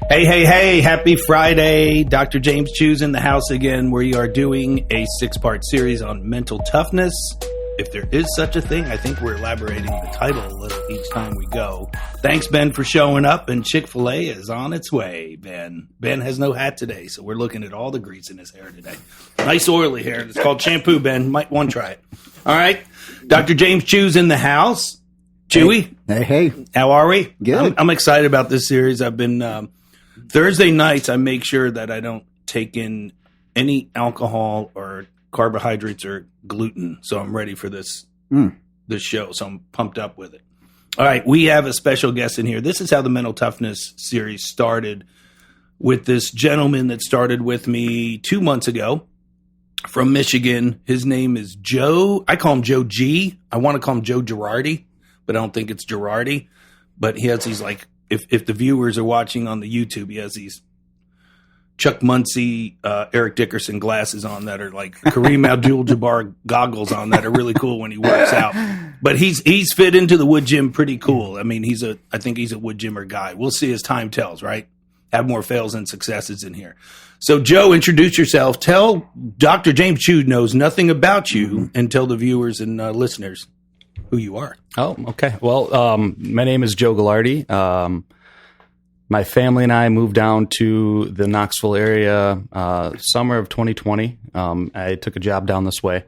Hey, hey, hey, happy Friday. Dr. James Choo's in the house again. We are doing a 6-part series on mental toughness. If there is such a thing, I think we're elaborating the title a little each time we go. Thanks, Ben, for showing up, and Chick-fil-A is on its way, Ben. Ben has no hat today, so we're looking at all the grease in his hair today. Nice oily hair. It's called shampoo, Ben. Might want to try it. All right. Dr. James Choo's in the house. Chewy? Hey. How are we? Good. I'm excited about this series. I've been... Thursday nights, I make sure that I don't take in any alcohol or carbohydrates or gluten. So I'm ready for this show. So I'm pumped up with it. All right. We have a special guest in here. This is how the Mental Toughness series started, with this gentleman that started with me 2 months ago from Michigan. His name is Joe. I call him Joe G. I want to call him Joe Girardi, but I don't think it's Girardi. But he has these like... If the viewers are watching on the YouTube, he has these Chuck Muncie, Eric Dickerson glasses on that are like Kareem Abdul-Jabbar goggles on that are really cool when he works out. But he's fit into the wood gym pretty cool. I mean, I think he's a wood gymmer guy. We'll see as time tells, right? Have more fails and successes in here. So, Joe, introduce yourself. Tell Dr. James Choo knows nothing about you, and tell the viewers and listeners who you are. Oh, okay. Well, my name is Joe Gilardi. My family and I moved down to the Knoxville area summer of 2020. I took a job down this way.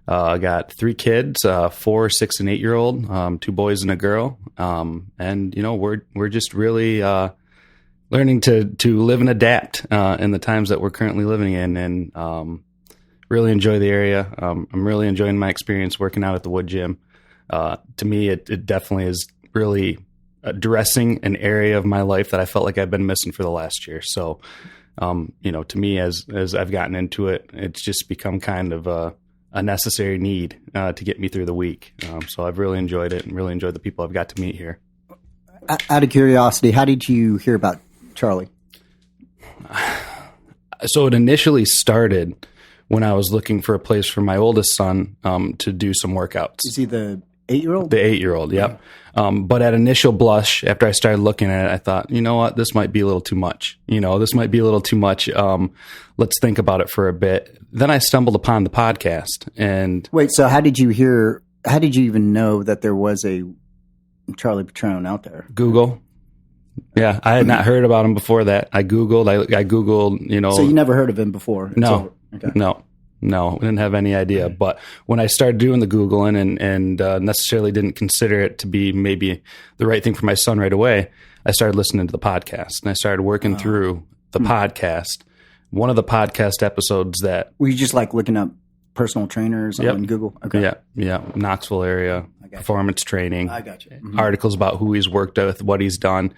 I got 3 kids, 4, 6, and 8-year-old, 2 boys and a girl. And, you know, we're just really learning to live and adapt in the times that we're currently living in, and really enjoy the area. I'm really enjoying my experience working out at the wood gym. To me, it definitely is really addressing an area of my life that I felt like I've been missing for the last year. So, you know, to me, as I've gotten into it, it's just become kind of a necessary need to get me through the week. So I've really enjoyed it and really enjoyed the people I've got to meet here. Out of curiosity, how did you hear about Charlie? So it initially started when I was looking for a place for my oldest son to do some workouts. Is he the 8-year-old? The 8-year-old, yep. But at initial blush, after I started looking at it, I thought, you know what, this might be a little too much. Let's think about it for a bit. Then I stumbled upon the podcast. And wait, so how did you even know that there was a Charlie Patron out there? Google. Yeah, I had not heard about him before that. I Googled, you know. So you never heard of him before? No. Okay. No, I didn't have any idea. But when I started doing the Googling and necessarily didn't consider it to be maybe the right thing for my son right away, I started listening to the podcast, and I started working through the podcast. One of the podcast episodes that... Were you just like looking up personal trainers on Google? Okay. Yeah. Knoxville area, performance training. I got you. Mm-hmm. Articles about who he's worked with, what he's done.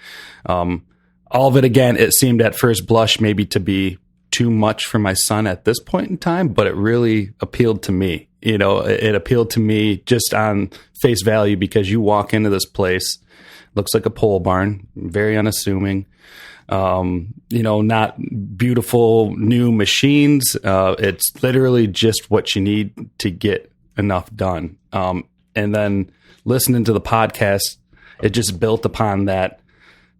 All of it, again, it seemed at first blush maybe to be too much for my son at this point in time, but it really appealed to me. You know, it appealed to me just on face value, because you walk into this place, looks like a pole barn, very unassuming, you know, not beautiful new machines. It's literally just what you need to get enough done. And then listening to the podcast, it just built upon that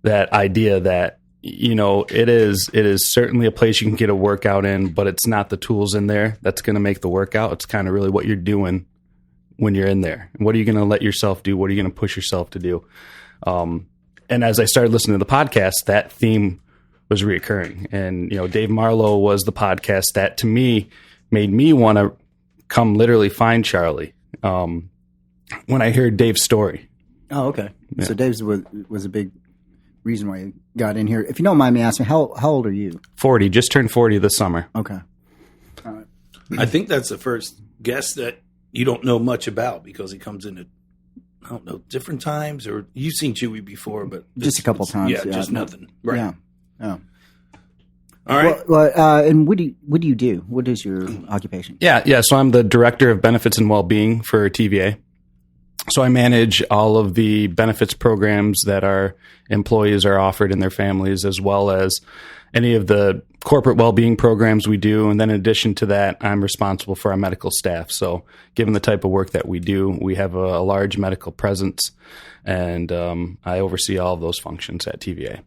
idea that, you know, it is certainly a place you can get a workout in, but it's not the tools in there that's going to make the workout. It's kind of really what you're doing when you're in there. What are you going to let yourself do? What are you going to push yourself to do? And as I started listening to the podcast, that theme was reoccurring. And, you know, Dave Marlowe was the podcast that to me made me want to come literally find Charlie when I heard Dave's story. Oh, okay. Yeah. So Dave's was a big reason why you got in here. If you don't mind me asking, how old are you? 40, just turned 40 this summer. Okay. All right. I think that's the first guest that you don't know much about, because he comes in at, I don't know, different times, or you've seen Chewy before, but just a couple times. Yeah, just nothing. Right. Yeah. All right. And what do you do? What is your occupation? Yeah. So I'm the director of benefits and well-being for TVA. So I manage all of the benefits programs that our employees are offered in their families, as well as any of the corporate well-being programs we do. And then in addition to that, I'm responsible for our medical staff. So given the type of work that we do, we have a large medical presence, and I oversee all of those functions at TVA.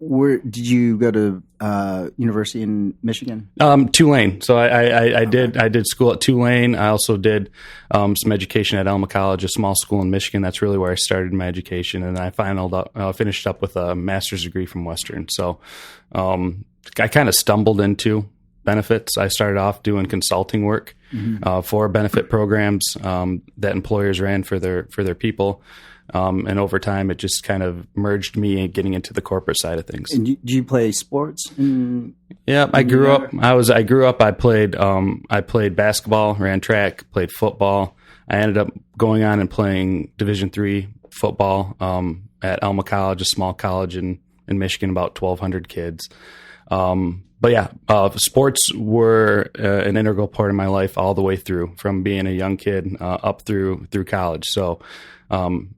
where did you go to university in Michigan? Tulane. So I did school at Tulane. I also did some education at Elma College, a small school in Michigan. That's really where I started my education, and I finished up with a master's degree from Western. So I kind of stumbled into benefits. I started off doing consulting work for benefit programs that employers ran for their people. And over time, it just kind of merged me getting into the corporate side of things. And do you play sports? Yeah, I grew up. I played basketball, ran track, played football. I ended up going on and playing Division III football at Elma College, a small college in Michigan, about 1,200 kids. But yeah, sports were an integral part of my life all the way through, from being a young kid up through college. So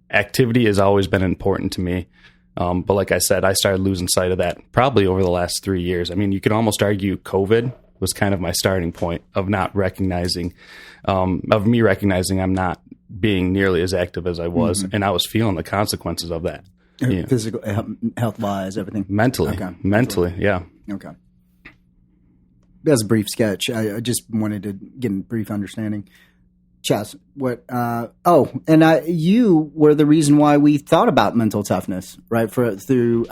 activity has always been important to me. But like I said, I started losing sight of that probably over the last 3 years. I mean, you could almost argue COVID was kind of my starting point of not recognizing, of me recognizing I'm not being nearly as active as I was. And I was feeling the consequences of that. Yeah. Physical, health-wise, everything? Mentally, yeah. Okay. That's a brief sketch. I just wanted to get a brief understanding. Chaz, what? You were the reason why we thought about mental toughness, right? Through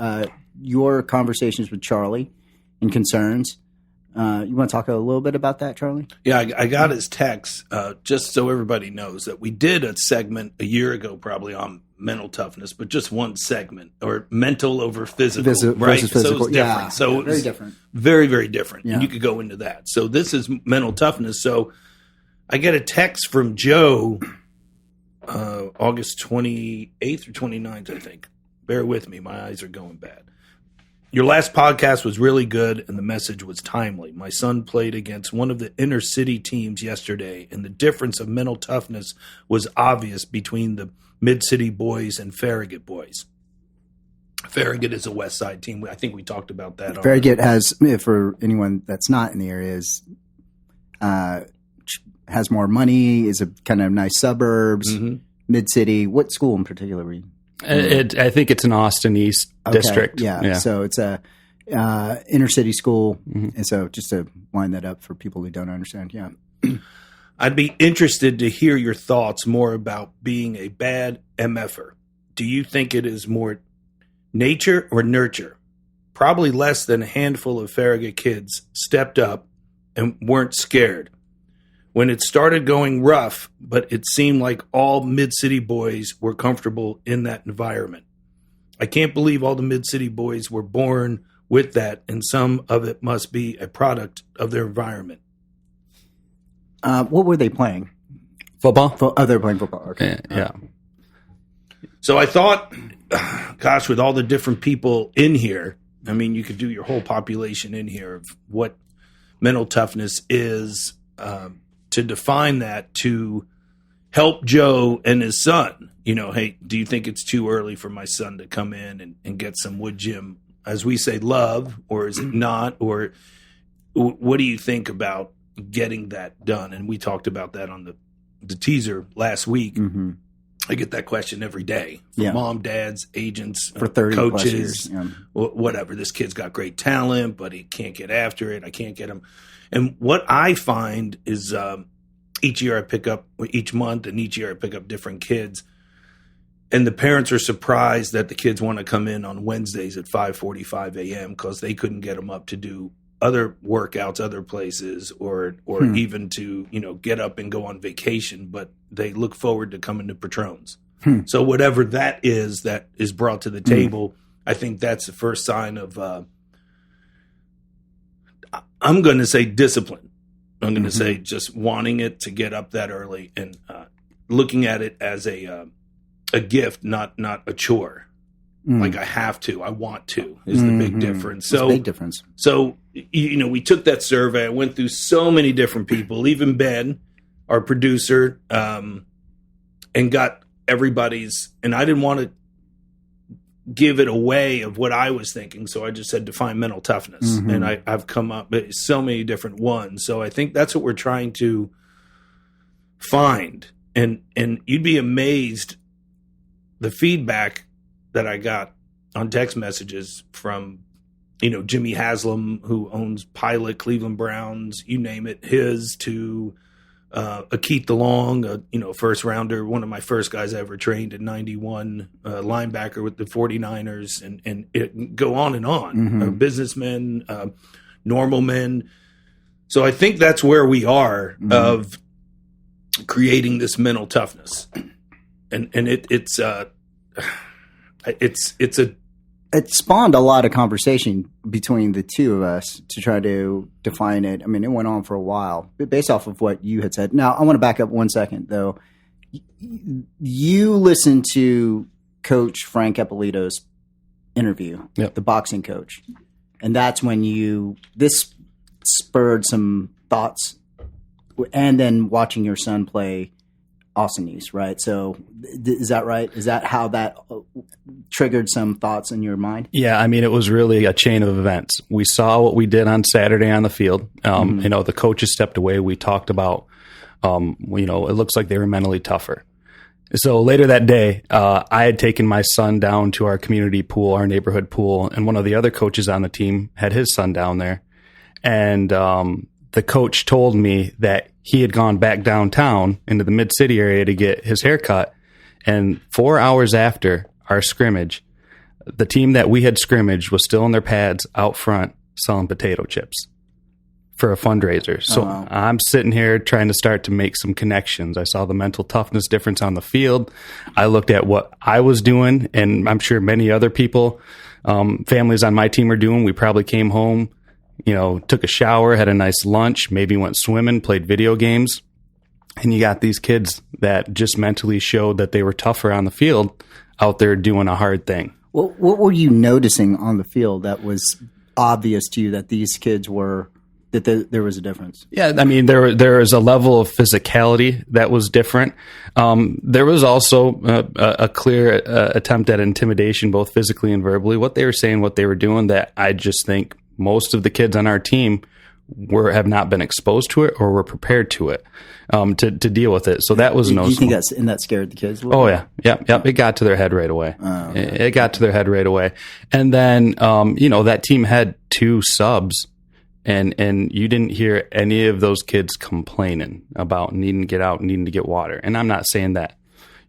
your conversations with Charlie and concerns. You want to talk a little bit about that, Charlie? Yeah, I got his text just so everybody knows that we did a segment a year ago, probably on mental toughness, but just one segment, or mental over physical, right? Versus physical. So it's different. Yeah, so very different. Very, very different. Yeah. And you could go into that. So this is mental toughness. So I get a text from Joe August 28th or 29th, I think. Bear with me. My eyes are going bad. Your last podcast was really good, and the message was timely. My son played against one of the inner city teams yesterday, and the difference of mental toughness was obvious between the mid-city boys and Farragut boys. Farragut is a West Side team. I think we talked about that. Farragut has, for anyone that's not in the area, has more money, is a kind of nice suburbs, mid-city. What school in particular were you? I think it's an Austin East district. Yeah. So it's a inner city school. And so just to line that up for people who don't understand. Yeah. I'd be interested to hear your thoughts more about being a bad MFer. Do you think it is more nature or nurture? Probably less than a handful of Farragut kids stepped up and weren't scared when it started going rough, but it seemed like all mid-city boys were comfortable in that environment. I can't believe all the mid-city boys were born with that, and some of it must be a product of their environment. What were they playing? Football? They were playing football. Okay. Yeah. So I thought, gosh, with all the different people in here, I mean, you could do your whole population in here of what mental toughness is, to define that, to help Joe and his son. You know, hey, do you think it's too early for my son to come in and get some wood gym, as we say, love, or is it not? Or what do you think about getting that done? And we talked about that on the teaser last week. I get that question every day from mom, dads, agents, for 30 coaches, plus years. Yeah. Whatever. This kid's got great talent, but he can't get after it. I can't get him. And what I find is each month and each year I pick up different kids. And the parents are surprised that the kids want to come in on Wednesdays at 5:45 a.m. because they couldn't get them up to do other workouts, other places, or even to, get up and go on vacation. But they look forward to coming to Patrons. So whatever that is brought to the table, I think that's the first sign of, I'm going to say discipline. I'm going to say just wanting it to get up that early and looking at it as a gift, not a chore. Like I have to, I want to is the big difference. So big difference. So, we took that survey. I went through so many different people, even Ben, our producer, and got everybody's, and I didn't want to give it away of what I was thinking. So I just said, define mental toughness. And I've come up with so many different ones. So I think that's what we're trying to find. And you'd be amazed the feedback that I got on text messages from, Jimmy Haslam, who owns Pilot, Cleveland Browns, you name it, his to Akeith DeLong, first rounder, one of my first guys I ever trained in 91, linebacker with the 49ers, and it go on and on. Businessmen, normal men. So I think that's where we are of creating this mental toughness. And it spawned a lot of conversation between the two of us to try to define it. I mean, it went on for a while based off of what you had said. Now, I want to back up 1 second, though. You listened to Coach Frank Ippolito's interview, the boxing coach, and that's when this spurred some thoughts, and then watching your son play Austinese, right? So is that right? Is that how that triggered some thoughts in your mind? Yeah, I mean, it was really a chain of events. We saw what we did on Saturday on the field. The coaches stepped away. We talked about, it looks like they were mentally tougher. So later that day, I had taken my son down to our community pool, our neighborhood pool, and one of the other coaches on the team had his son down there. And the coach told me that he had gone back downtown into the Mid-City area to get his hair cut. And 4 hours after our scrimmage, the team that we had scrimmaged was still in their pads out front selling potato chips for a fundraiser. So I'm sitting here trying to start to make some connections. I saw the mental toughness difference on the field. I looked at what I was doing, and I'm sure many other people, families on my team are doing. We probably came home, took a shower, had a nice lunch, maybe went swimming, played video games. And you got these kids that just mentally showed that they were tougher on the field out there doing a hard thing. What were you noticing on the field that was obvious to you that these kids were, that there was a difference? Yeah, I mean, there was a level of physicality that was different. There was also a clear attempt at intimidation, both physically and verbally. What they were saying, what they were doing, that I just think most of the kids on our team have not been exposed to it or were prepared to it, to deal with it. So that was Do you think that scared the kids a little bit? Yeah. It got to their head right away. Oh, okay. It got to their head right away. And then, that team had 2 subs, and you didn't hear any of those kids complaining about needing to get out, needing to get water. And I'm not saying that,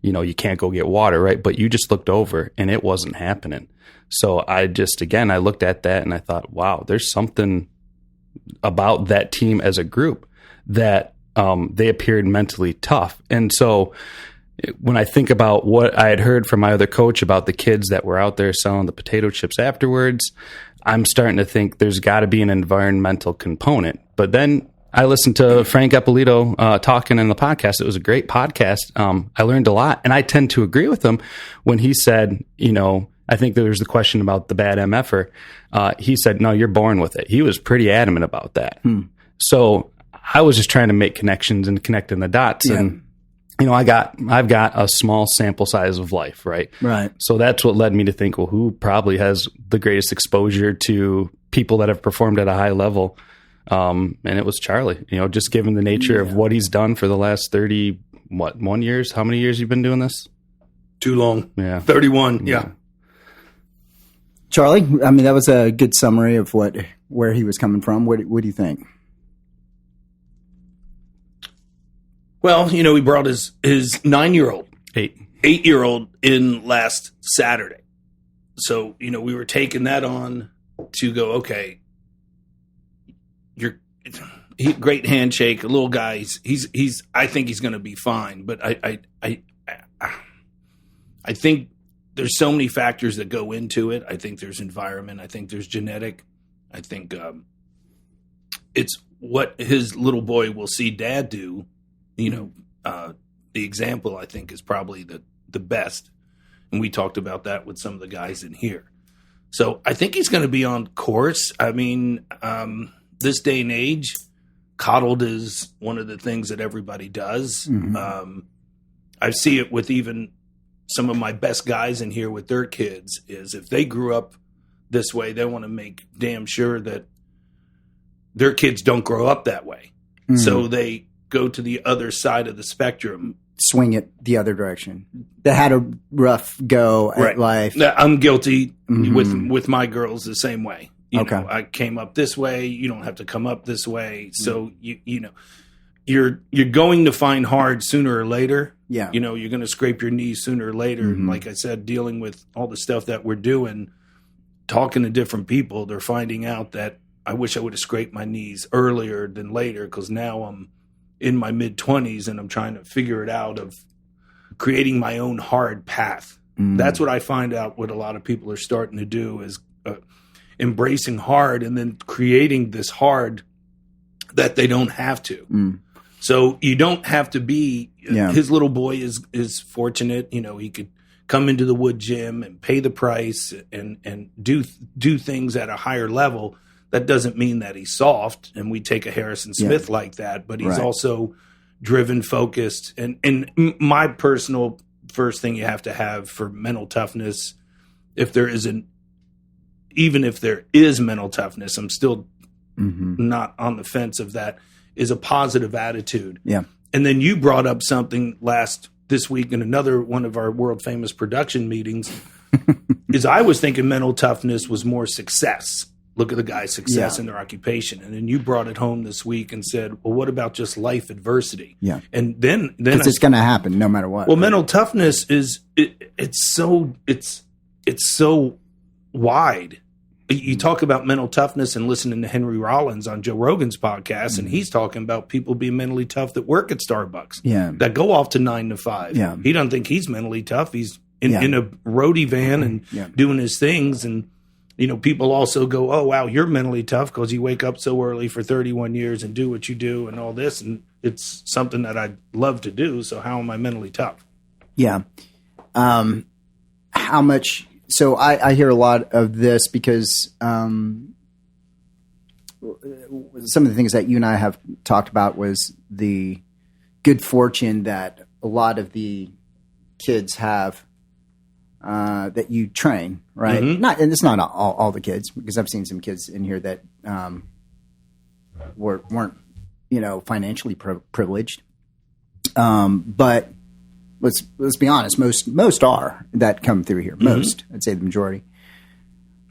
you can't go get water, right? But you just looked over and it wasn't happening. So I looked at that and I thought, wow, there's something about that team as a group that they appeared mentally tough. And so when I think about what I had heard from my other coach about the kids that were out there selling the potato chips afterwards, I'm starting to think there's got to be an environmental component. But then I listened to Frank Ippolito talking in the podcast. It was a great podcast. I learned a lot, and I tend to agree with him when he said, I think there was the question about the bad MFer. He said, no, you're born with it. He was pretty adamant about that. So I was just trying to make connections and connecting the dots. Yeah. And, I've got a small sample size of life, right? Right. So that's what led me to think, well, who probably has the greatest exposure to people that have performed at a high level? And it was Charlie, just given the nature of what he's done for the last 1 years. How many years you been doing this? Too long. Yeah. 31. Yeah. Charlie, I mean, that was a good summary of where he was coming from. What do you think? Well, he brought his 9-year-old, 8-year-old in last Saturday. So, we were taking that on to go, okay, great handshake, a little guy. I think he's going to be fine. But I think there's so many factors that go into it. I think there's environment. I think there's genetic. I think it's what his little boy will see dad do. The example, I think, is probably the best. And we talked about that with some of the guys in here. So I think he's going to be on course. I mean, this day and age, coddled is one of the things that everybody does. Mm-hmm. I see it with even some of my best guys in here with their kids, is if they grew up this way, they want to make damn sure that their kids don't grow up that way. Mm-hmm. So they go to the other side of the spectrum swing it the other direction, that had a rough go at life. I'm guilty with my girls the same way. You Okay. know, I came up this way. You don't have to come up this way. So you know, you're going to find hard sooner or later. Yeah. You know, you're going to scrape your knees sooner or later. And like I said, dealing with all the stuff that we're doing, talking to different people, they're finding out that I wish I would have scraped my knees earlier than later, because now I'm in my mid-20s and I'm trying to figure it out of creating my own hard path. That's what I find out what a lot of people are starting to do is embracing hard and then creating this hard that they don't have to. So you don't have to be his little boy is fortunate, you know, he could come into the wood gym and pay the price and do things at a higher level. That doesn't mean that he's soft, and we take a Harrison Smith like that, but he's also driven, focused. And my personal first thing you have to have for mental toughness, even if there is mental toughness, I'm still not on the fence of that, is a positive attitude. Yeah. And then you brought up something this week in another one of our world famous production meetings, is I was thinking mental toughness was more success. Look at the guy's success in their occupation. And then you brought it home this week and said, well, what about just life adversity? Yeah. And then because it's going to happen no matter what. Well, mental toughness is it's so wide. You talk about mental toughness and listening to Henry Rollins on Joe Rogan's podcast, and he's talking about people being mentally tough that work at Starbucks, that go off to 9 to 5. Yeah. He doesn't think he's mentally tough. He's in a roadie van and doing his things. And, you know, people also go, oh, wow, you're mentally tough because you wake up so early for 31 years and do what you do and all this. And it's something that I'd love to do. So how am I mentally tough? Yeah. How much... So I hear a lot of this because some of the things that you and I have talked about was the good fortune that a lot of the kids have that you train, right? And it's not all the kids, because I've seen some kids in here that weren't financially privileged, but. Let's be honest. Most are that come through here. Most, I'd say the majority.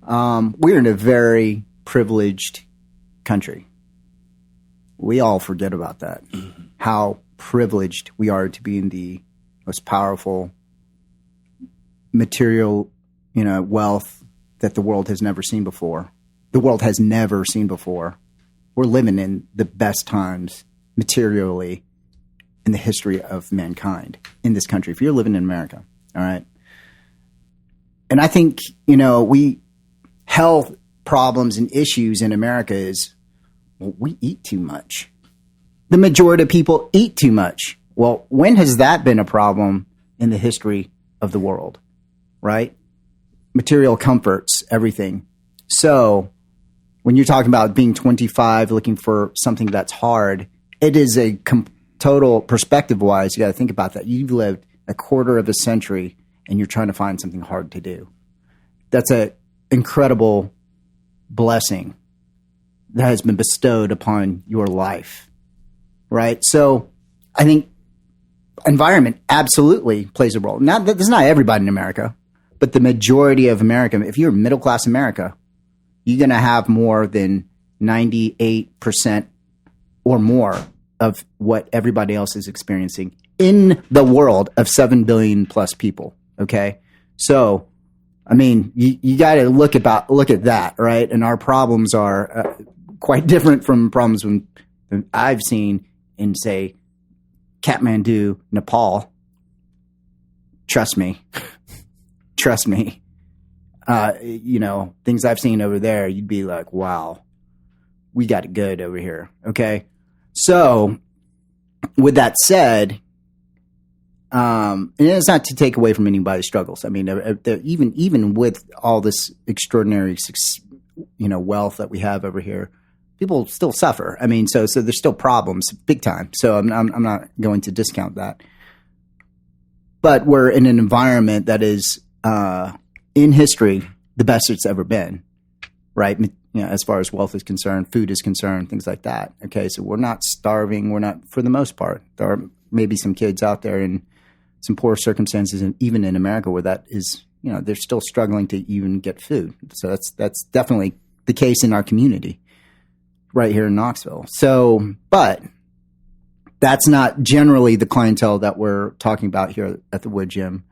We're in a very privileged country. We all forget about that. How privileged we are to be in the most powerful material, wealth that the world has never seen before. The world has never seen before. We're living in the best times materially in the history of mankind in this country, if you're living in America, all right? And I think, health problems and issues in America is, we eat too much. The majority of people eat too much. Well, when has that been a problem in the history of the world, right? Material comforts, everything. So when you're talking about being 25, looking for something that's hard, it is a total perspective-wise, you got to think about that. You've lived a quarter of a century, and you're trying to find something hard to do. That's an incredible blessing that has been bestowed upon your life, right? So I think environment absolutely plays a role. There's not everybody in America, but the majority of America, if you're middle-class America, you're going to have more than 98% or more of what everybody else is experiencing in the world of 7 billion plus people. Okay. So, I mean, you got to look at that, right? And our problems are quite different from problems than I've seen in, say, Kathmandu, Nepal. Trust me. Things I've seen over there, you'd be like, wow, we got it good over here. Okay. So, with that said, and it's not to take away from anybody's struggles. I mean, even with all this extraordinary, wealth that we have over here, people still suffer. I mean, so there's still problems, big time. So I'm not going to discount that. But we're in an environment that is, in history, the best it's ever been, right? As far as wealth is concerned, food is concerned, things like that. Okay, so we're not starving. We're not, for the most part. There are maybe some kids out there in some poor circumstances, and even in America where that is, they're still struggling to even get food. So that's definitely the case in our community right here in Knoxville. So, but that's not generally the clientele that we're talking about here at the Wood Gym.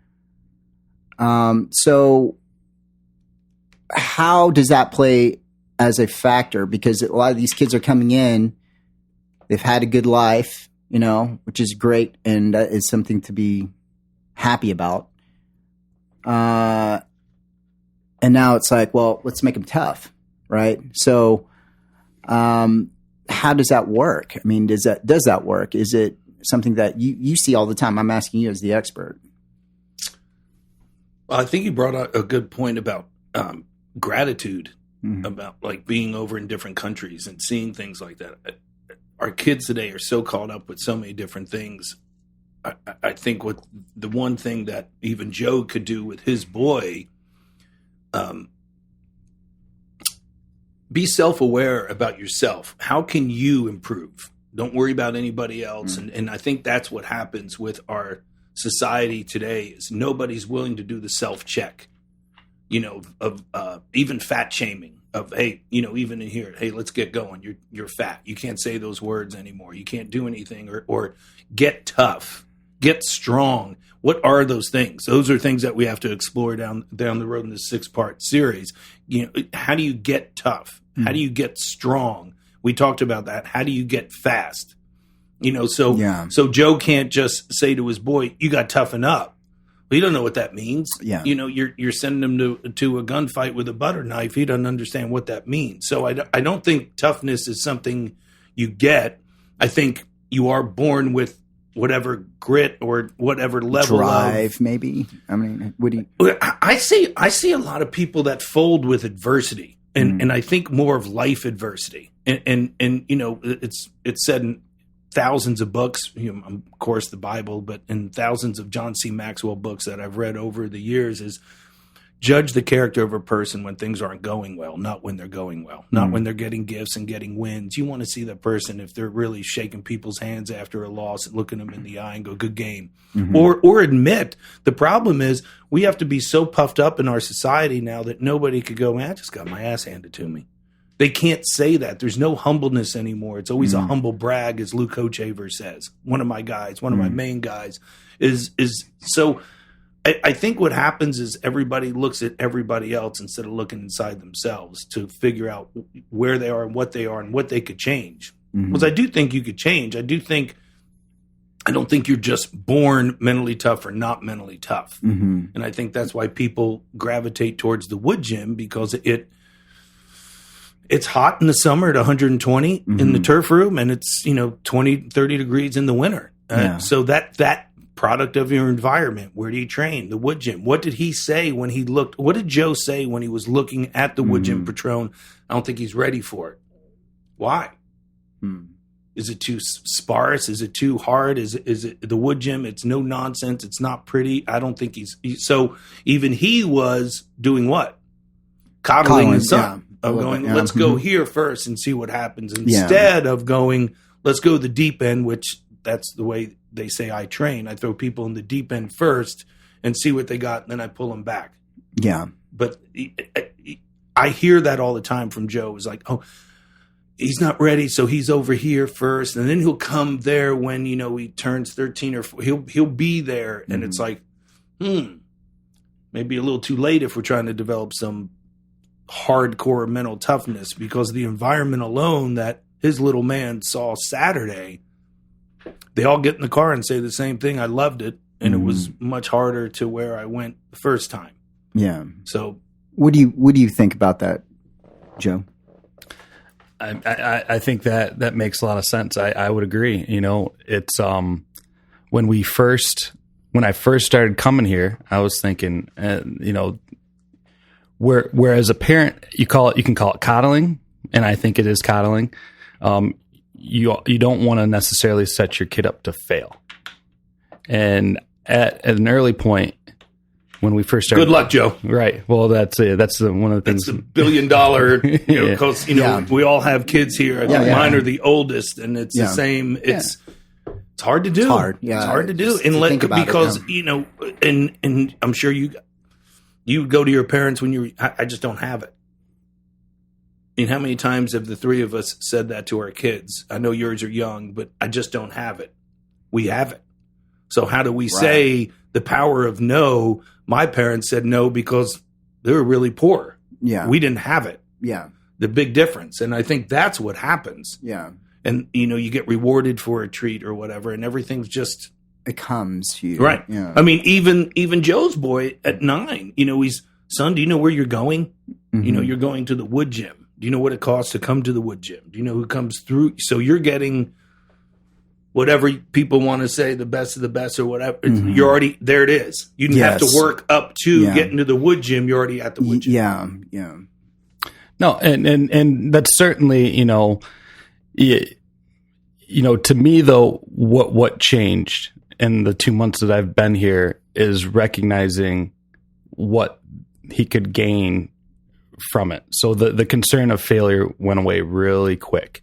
So how does that play as a factor? Because a lot of these kids are coming in, they've had a good life, which is great, and that is something to be happy about. And now it's like, well, let's make them tough, right? So, how does that work? I mean, does that work? Is it something that you see all the time? I'm asking you as the expert. Well, I think you brought up a good point about gratitude, about like being over in different countries and seeing things like that. Our kids today are so caught up with so many different things. I think what the one thing that even Joe could do with his boy, be self-aware about yourself. How can you improve? Don't worry about anybody else. And I think that's what happens with our society today is nobody's willing to do the self-check, of even fat shaming of, hey, even in here, hey, let's get going. You're fat. You can't say those words anymore. You can't do anything or get tough, get strong. What are those things? Those are things that we have to explore down the road in this 6-part series. How do you get tough? How do you get strong? We talked about that. How do you get fast? So Joe can't just say to his boy, you got to toughen up. Well, he don't know what that means. Yeah. You're sending him to a gunfight with a butter knife. He doesn't understand what that means. So I don't think toughness is something you get. I think you are born with whatever grit or whatever level drive, of maybe. I mean, what do you? I see a lot of people that fold with adversity, and I think more of life adversity, and it's said in thousands of books, of course the Bible, but in thousands of John C. Maxwell books that I've read over the years is judge the character of a person when things aren't going well, not when they're going well, not when they're getting gifts and getting wins. You want to see that person if they're really shaking people's hands after a loss and looking them in the eye and go, good game. Or admit the problem is we have to be so puffed up in our society now that nobody could go, man, I just got my ass handed to me. They can't say that. There's no humbleness anymore. It's always a humble brag, as Luke Hochaver says. One of my guys, one of my main guys is so. I think what happens is everybody looks at everybody else instead of looking inside themselves to figure out where they are and what they could change. Because I do think you could change. I don't think you're just born mentally tough or not mentally tough. And I think that's why people gravitate towards the Wood Gym, because it's hot in the summer at 120 in the turf room, and it's 20, 30 degrees in the winter. So that product of your environment. Where do you train? The Wood Gym. What did he say when he looked? What did Joe say when he was looking at the Wood Gym Patron? I don't think he's ready for it. Why? Is it too sparse? Is it too hard? Is it the Wood Gym? It's no nonsense. It's not pretty. I don't think so even he was doing what? Coddling his son. Of going, let's go here first and see what happens, instead of going, let's go the deep end, which that's the way they say I train. I throw people in the deep end first and see what they got, and then I pull them back. Yeah. But I hear that all the time from Joe. It's like, oh, he's not ready, so he's over here first, and then he'll come there when, he turns 13 or 14. He'll be there, and it's like, maybe a little too late if we're trying to develop some hardcore mental toughness, because the environment alone that his little man saw Saturday, they all get in the car and say the same thing. I loved it, and it was much harder to where I went the first time. Yeah. So what do you think about that, Joe? I think that makes a lot of sense. I would agree. It's when I first started coming here, I was thinking, whereas a parent, you can call it coddling, and I think it is coddling. You don't want to necessarily set your kid up to fail. And at an early point, when we first started, good luck, Joe. Right. Well, that's it. That's one of the things. That's $1 billion. Because we all have kids here. Mine are the oldest, and it's the same. It's It's hard to do. It's hard. Yeah, it's hard to do. Just to think about because it, you know, and I'm sure you go to your parents when I just don't have it. I mean, how many times have the three of us said that to our kids? I know yours are young, but I just don't have it. We have it. So how do we say the power of no? My parents said no because they were really poor. Yeah. We didn't have it. Yeah. The big difference. And I think that's what happens. Yeah. And, you know, you get rewarded for a treat or whatever, and everything's just it comes to you. right. Yeah. I mean, even Joe's boy at 9, you know, he's, son, do you know where you're going? Mm-hmm. You know, you're going to the wood gym. Do you know what it costs to come to the wood gym? Do you know who comes through? So you're getting whatever people want to say, the best of the best or whatever. You're already, there it is. You didn't have to work up to getting to the wood gym. You're already at the wood gym. Yeah. Yeah. No, and that's certainly, you know, to me though, what changed in the 2 months that I've been here is recognizing what he could gain from it. So the concern of failure went away really quick.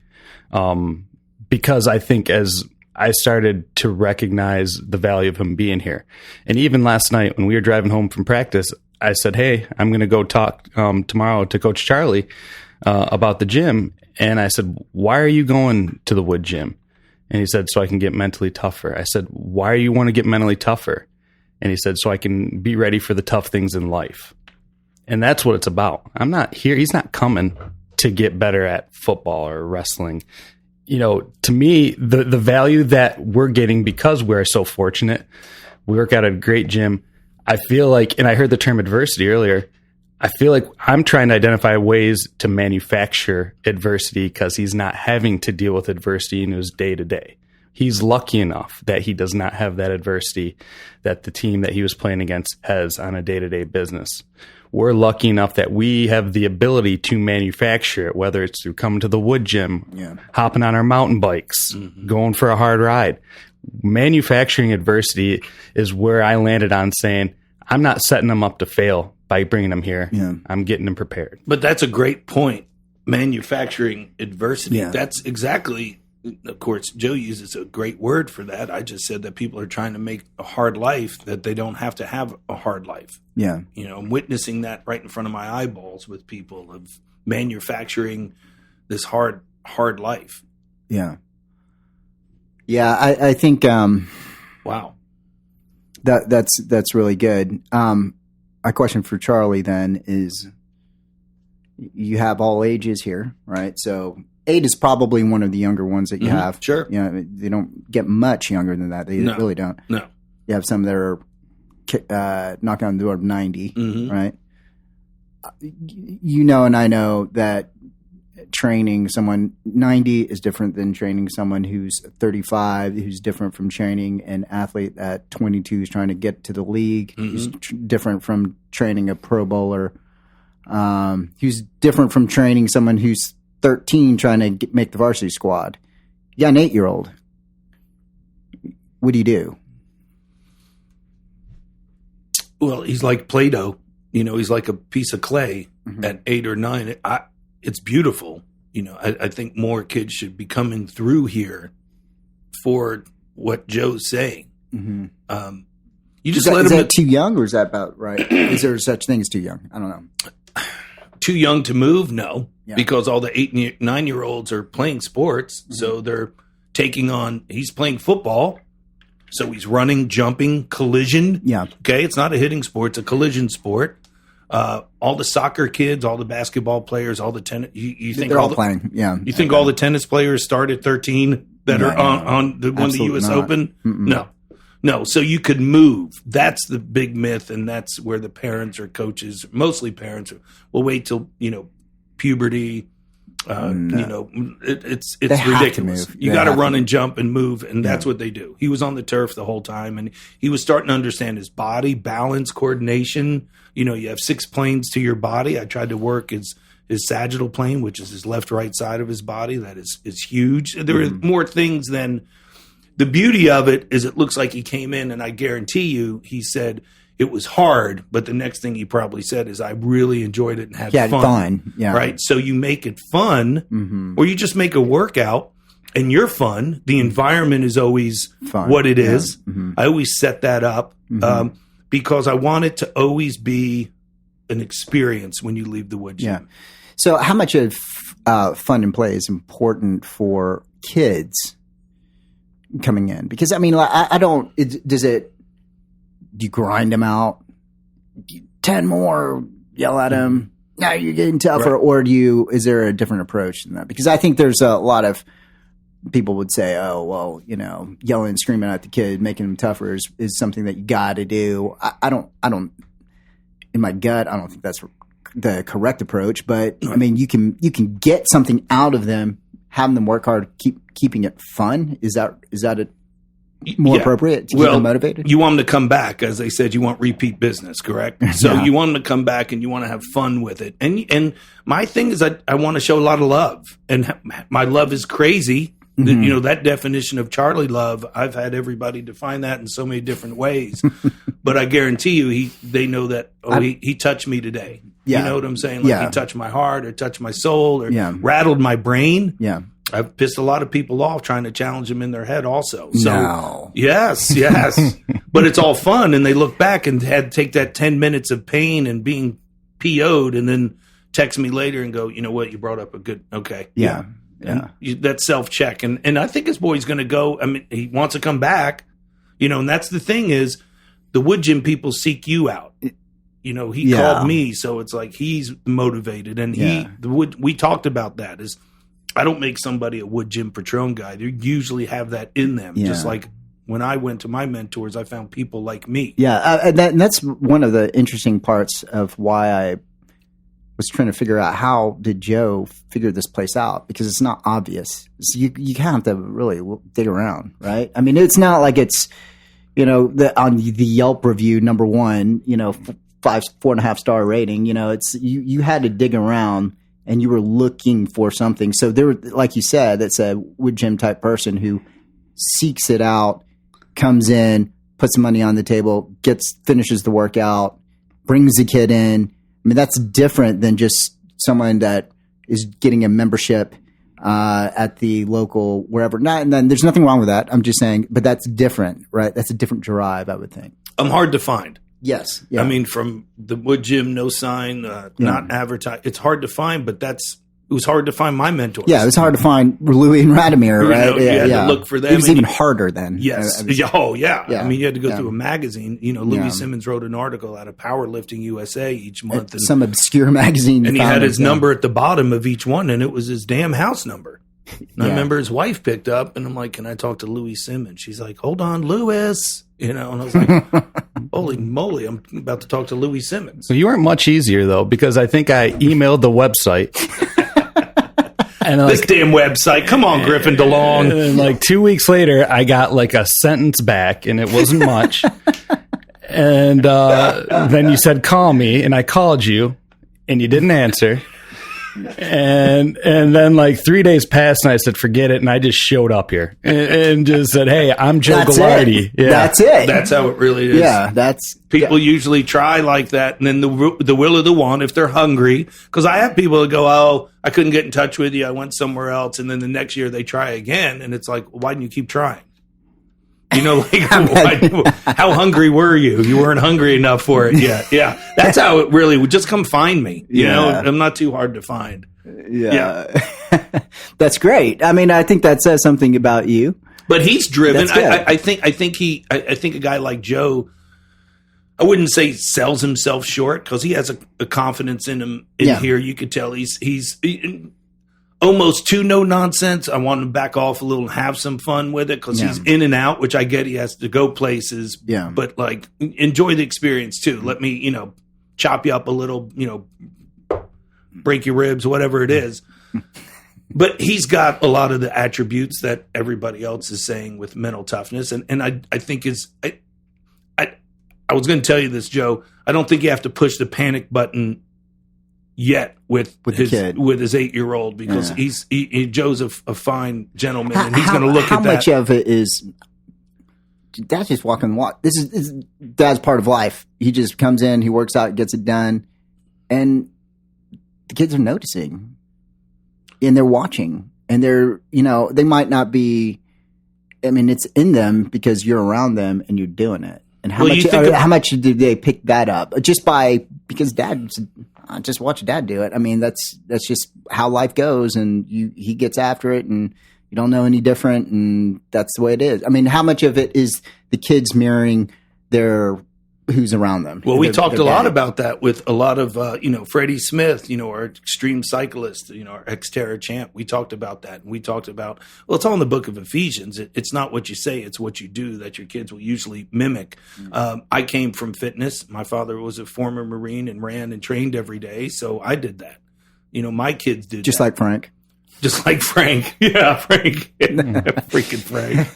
Because I think as I started to recognize the value of him being here. And even last night when we were driving home from practice, I said, hey, I'm going to go talk tomorrow to Coach Charlie about the gym. And I said, why are you going to the wood gym? And he said, so I can get mentally tougher. I said, why do you want to get mentally tougher? And he said, so I can be ready for the tough things in life. And that's what it's about. I'm not here. He's not coming to get better at football or wrestling. You know, to me, the value that we're getting because we're so fortunate, we work out at a great gym. I feel like, and I heard the term adversity earlier, I feel like I'm trying to identify ways to manufacture adversity because he's not having to deal with adversity in his day to day. He's lucky enough that he does not have that adversity that the team that he was playing against has on a day to day business. We're lucky enough that we have the ability to manufacture it, whether it's through coming to the wood gym, hopping on our mountain bikes, going for a hard ride. Manufacturing adversity is where I landed on saying, I'm not setting them up to fail by bringing them here. Yeah. I'm getting them prepared. But that's a great point. Manufacturing adversity. Yeah. That's exactly, of course, Joe uses a great word for that. I just said that people are trying to make a hard life that they don't have to have a hard life. Yeah. You know, I'm witnessing that right in front of my eyeballs with people of manufacturing this hard life. Yeah. Yeah. I think, wow. That's really good. My question for Charlie then is, you have all ages here, right? So 8 is probably one of the younger ones that you have. Sure. You know, they don't get much younger than that. They really don't. No. You have some that are knocking on the door of 90, right? You know, and I know that training someone 90 is different than training someone who's 35, who's different from training an athlete at 22 who's trying to get to the league, who's different from training a Pro Bowler, who's different from training someone who's 13 trying to make the varsity squad. You got an 8-year-old. What do you do? Well, he's like Play-Doh. You know, he's like a piece of clay at 8 or 9. It's beautiful. You know, I think more kids should be coming through here for what Joe's saying. You just let is him. That too young, or is that about right? Is there such thing as too young? I don't know. Too young to move? No, because all the 8 and 9-year-olds are playing sports, so they're taking on. He's playing football, so he's running, jumping, collision. Yeah. Okay, it's not a hitting sport; it's a collision sport. All the soccer kids, all the basketball players, all the tennis. You think they're all playing? Yeah. You think all the tennis players start at 13 that are on the won the U.S. not. Open? No. So you could move. That's the big myth, and that's where the parents or coaches, mostly parents, will wait till puberty. It's ridiculous. You got to run and jump and move, and that's what they do. He was on the turf the whole time, and he was starting to understand his body, balance, coordination. You know, you have 6 planes to your body. I tried to work his sagittal plane, which is his left-right side of his body. That is huge. There are more things than the beauty of it is. It looks like he came in, and I guarantee you, he said it was hard. But the next thing he probably said is, "I really enjoyed it and had fun." Yeah, right. So you make it fun, or you just make a workout. and you're fun. The environment is always Fun. what it Yeah. is. I always set that up because I want it to always be an experience when you leave the wood gym. Yeah. So how much of fun and play is important for kids coming in? Because, I mean, I don't – do you grind them out? 10 more, yell at them. Now you're getting tougher. Right. Or is there a different approach than that? Because I think there's a lot of people would say, oh, well, yelling and screaming at the kid, making them tougher is something that you got to do. I don't, in my gut, I don't think that's the correct approach. But I mean, you can get something out of them, having them work hard, keeping it fun. Is that it? More appropriate to keep them motivated? You want them to come back. As they said, you want repeat business, correct? So you want them to come back and you want to have fun with it. And my thing is I want to show a lot of love. And my love is crazy. That definition of Charlie love, I've had everybody define that in so many different ways. But I guarantee you, they know that, he touched me today. Yeah. You know what I'm saying? Like he touched my heart or touched my soul or rattled my brain. Yeah. I've pissed a lot of people off trying to challenge them in their head also. So, no. Yes. But it's all fun. And they look back and had to take that 10 minutes of pain and being PO'd and then text me later and go, you know what, you brought up a good, okay. Yeah. And that self-check. And I think his boy's going to go, I mean, he wants to come back, and that's the thing is the wood gym people seek you out. He called me, so it's like he's motivated. And we talked about that is I don't make somebody a wood gym Patron guy. They usually have that in them. Yeah. Just like when I went to my mentors, I found people like me. Yeah. And that's one of the interesting parts of why I was trying to figure out how did Joe figure this place out, because it's not obvious. So you have to really dig around, right? I mean, it's not like it's, on the Yelp review, number one, 4.5 star rating, it's, you had to dig around and you were looking for something. So there, like you said, it's a wood gym type person who seeks it out, comes in, puts some money on the table, finishes the workout, brings the kid in. I mean, that's different than just someone that is getting a membership at the local wherever. And then there's nothing wrong with that. I'm just saying, but that's different, right? That's a different drive, I would think. I'm hard to find. Yes. Yeah. I mean, from the wood gym, no sign, not advertised. It's hard to find, but it was hard to find my mentors. Yeah, it was hard to find Louis and Radomir, right? You had to look for them. It was even harder then. Yes. Yeah. I mean, you had to go through a magazine. Louis Simmons wrote an article out of Powerlifting USA each month. And some obscure magazine. And he had his number at the bottom of each one, and it was his damn house number. And I remember his wife picked up, and I'm like, can I talk to Louis Simmons? She's like, hold on, Louis. And I was like, holy moly, I'm about to talk to Louis Simmons. So you weren't much easier, though, because I think I emailed the website. And this damn website. Come on, Griffin DeLong. And like 2 weeks later, I got like a sentence back, and it wasn't much. And then you said, call me, and I called you, and you didn't answer. And then like 3 days passed, and I said, forget it. And I just showed up here and just said, hey, I'm Joe Gallardi. Yeah. That's it. That's how it really is. Yeah. People usually try like that. And then the will of the one, if they're hungry, because I have people that go, oh, I couldn't get in touch with you. I went somewhere else. And then the next year they try again. And it's like, why didn't you keep trying? How hungry were you? You weren't hungry enough for it yet. Yeah. That's how it really would. Just come find me. I'm not too hard to find. Yeah. That's great. I mean, I think that says something about you. But he's driven. I think a guy like Joe, I wouldn't say sells himself short, because he has a confidence in him here. You could tell he's almost too no nonsense. I want him to back off a little and have some fun with it, because he's in and out, which I get. He has to go places. Yeah. But like, enjoy the experience too. Let me, chop you up a little, break your ribs, whatever it is. But he's got a lot of the attributes that everybody else is saying with mental toughness. And I think I was going to tell you this, Joe. I don't think you have to push the panic button yet with his 8-year-old, because Joe's a fine gentleman, and he's going to look at that. How much of it is Dad's just walking the walk? This is Dad's part of life. He just comes in, he works out, gets it done, and the kids are noticing, and they're watching. and they're, they might not be, I mean, it's in them because you're around them and you're doing it. And how much do they pick that up? Because I just watch dad do it. I mean, that's just how life goes, and he gets after it, and you don't know any different, and that's the way it is. I mean, how much of it is the kids mirroring who's around them? Well, we talked a lot about that with a lot of, Freddie Smith, our extreme cyclist, our Xterra champ. We talked about that. And we talked about, well, it's all in the book of Ephesians. It's not what you say, it's what you do that your kids will usually mimic. I came from fitness. My father was a former Marine and ran and trained every day. So I did that. My kids did just that. Like Frank. Just like Frank. Yeah, Frank. Freaking Frank.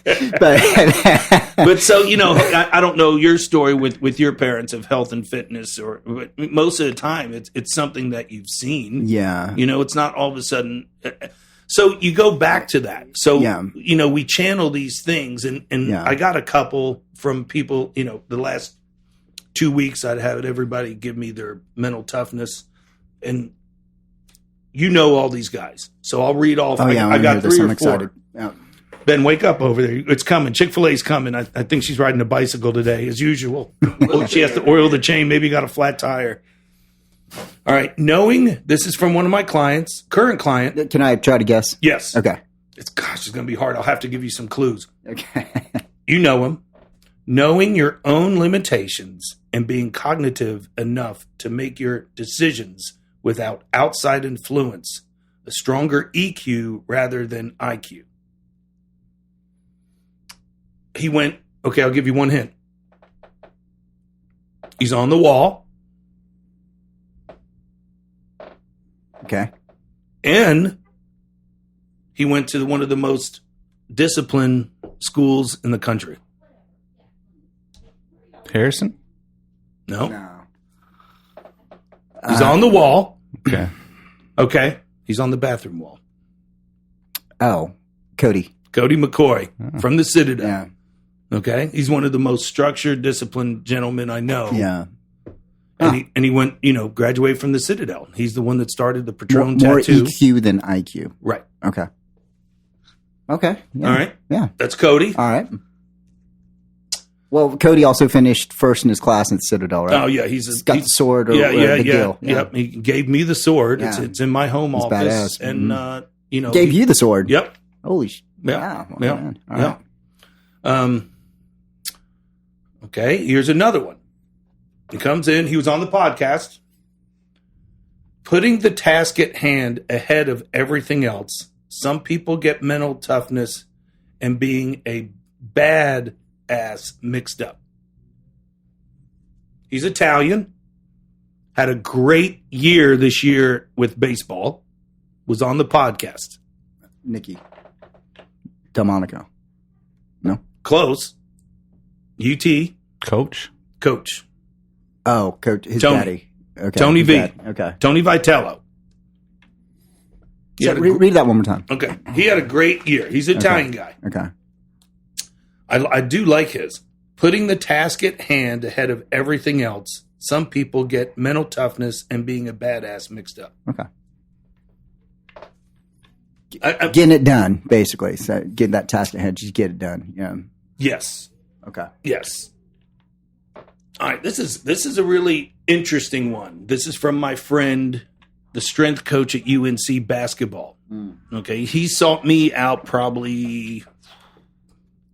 But so, I don't know your story with your parents of health and fitness, but most of the time it's something that you've seen. Yeah. It's not all of a sudden. So you go back to that. So, we channel these things, and I got a couple from people, the last 2 weeks I'd had everybody give me their mental toughness, and all these guys. So I'll read all. I got 3 or 4. Yeah. Ben, wake up over there. It's coming. Chick-fil-A's coming. I think she's riding a bicycle today, as usual. She has to oil the chain. Maybe got a flat tire. All right. Knowing this is from one of my clients, current client. Can I try to guess? Yes. Okay. It's going to be hard. I'll have to give you some clues. Okay. You know him. Knowing your own limitations and being cognitive enough to make your decisions without outside influence, a stronger EQ rather than IQ. He went, okay, I'll give you one hint. He's on the wall. Okay. And he went to one of the most disciplined schools in the country. Harrison? No. He's on the wall. Okay. Okay. He's on the bathroom wall. Oh, Cody McCoy from the Citadel. Yeah. Okay. He's one of the most structured, disciplined gentlemen I know. Yeah. And he went, graduated from the Citadel. He's the one that started the Patron more tattoo. EQ than IQ. Right. Okay. Yeah. All right. Yeah. That's Cody. All right. Well, Cody also finished first in his class in Citadel, right? Oh, yeah. He's got the sword or the deal. Yeah. Yep. He gave me the sword. Yeah. It's in my home office. Badass. And, Gave you the sword? Yep. Holy Yeah. Wow. Well, man. All right. Okay. Here's another one. He comes in. He was on the podcast. Putting the task at hand ahead of everything else. Some people get mental toughness and being a bad ass mixed up. He's Italian. Had a great year this year with baseball. Was on the podcast. Nicky Delmonico. No? Close. UT. Coach? Oh, coach. His Tony. daddy. Okay. Tony his V. dad. Okay. Tony Vitello. So read that one more time. Okay. He had a great year. He's an Italian guy. Okay. I do like his. Putting the task at hand ahead of everything else. Some people get mental toughness and being a badass mixed up. Okay. Getting it done, basically. So get that task ahead, just get it done. Yeah. Yes. Okay. Yes. All right. This is a really interesting one. This is from my friend, the strength coach at UNC basketball. Okay. He sought me out probably